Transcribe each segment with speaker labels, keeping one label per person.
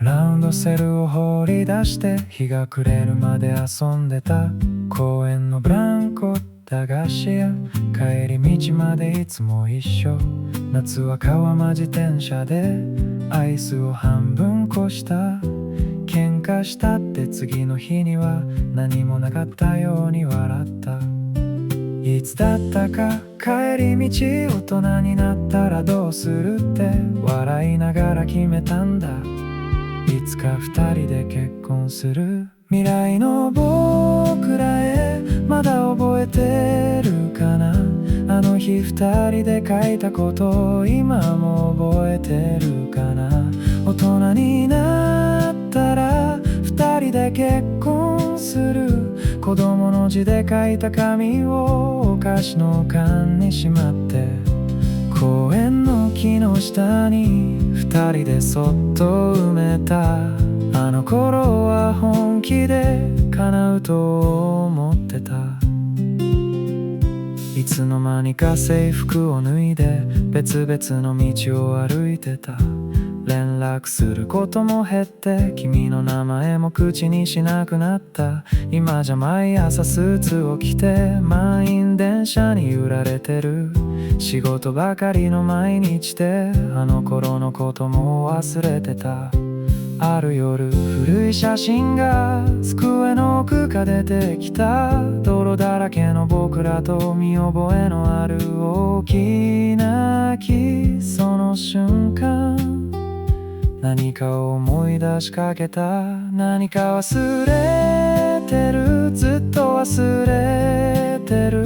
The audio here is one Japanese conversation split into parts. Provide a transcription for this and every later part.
Speaker 1: ラウンドセルを放り出して日が暮れるまで遊んでた公園のブランコ駄菓子屋、帰り道までいつも一緒。夏は川間自転車でアイスを半分こした。喧嘩したって次の日には何もなかったように笑った。いつだったか帰り道、大人になったらどうするって笑いながら決めたんだ。いつか二人で結婚する。未来の僕らへまだ覚えてるかな。あの日二人で書いたことを今も覚えてるかな。大人になったら二人で結婚する。子供の字で書いた紙をお菓子の缶にしまって、公園の木の下に二人でそっと埋めた。あの頃は本気で叶うと思ってた。いつの間にか制服を脱いで別々の道を歩いてた。連絡することも減って君の名前も口にしなくなった。今じゃ毎朝スーツを着て満員電車に揺られてる。仕事ばかりの毎日であの頃のことも忘れてた。ある夜古い写真が机の奥から出てきた。泥だらけの僕らと見覚えのある大きな木。その瞬間何かを思い出しかけた。何か忘れてる、ずっと忘れてる。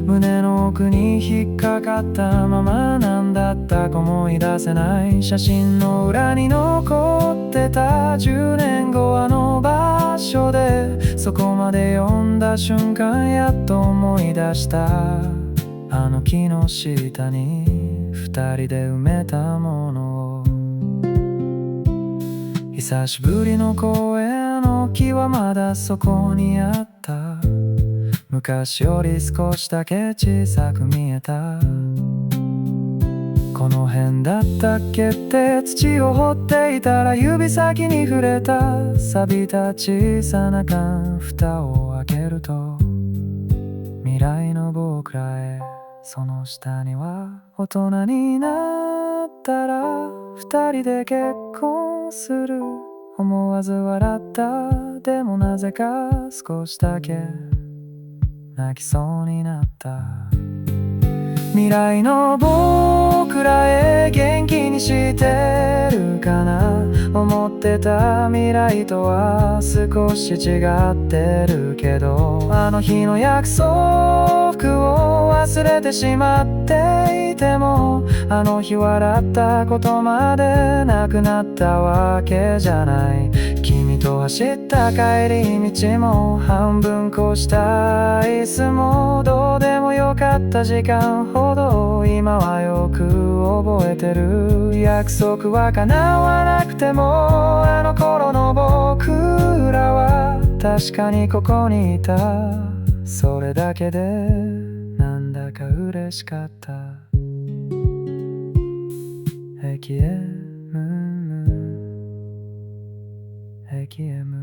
Speaker 1: 胸の奥に引っかかったままなんだったか思い出せない。写真の裏に残ってた10年後あの場所で、そこまで読んだ瞬間やっと思い出した。あの木の下に二人で埋めたものを。久しぶりの公園の木はまだそこにあった。昔より少しだけ小さく見えた。この辺だったっけって土を掘っていたら指先に触れた。錆びた小さな缶、蓋を開けると未来の僕らへ。その下には大人になったら二人で結婚する。思わず笑った。でもなぜか少しだけ泣きそうになった。未来の僕らへ元気にしてるかな。思ってた未来とは少し違ってるけど、あの日の約束を忘れてしまっていても、あの日笑ったことまでなくなったわけじゃない。君と走った帰り道も半分こしたアイスもどうでもよかった時間ほど今はよく覚えてる。約束は叶わなくてもあの頃の僕らは確かにここにいた。それだけでなんだか嬉しかった。駅へムームー駅へムームー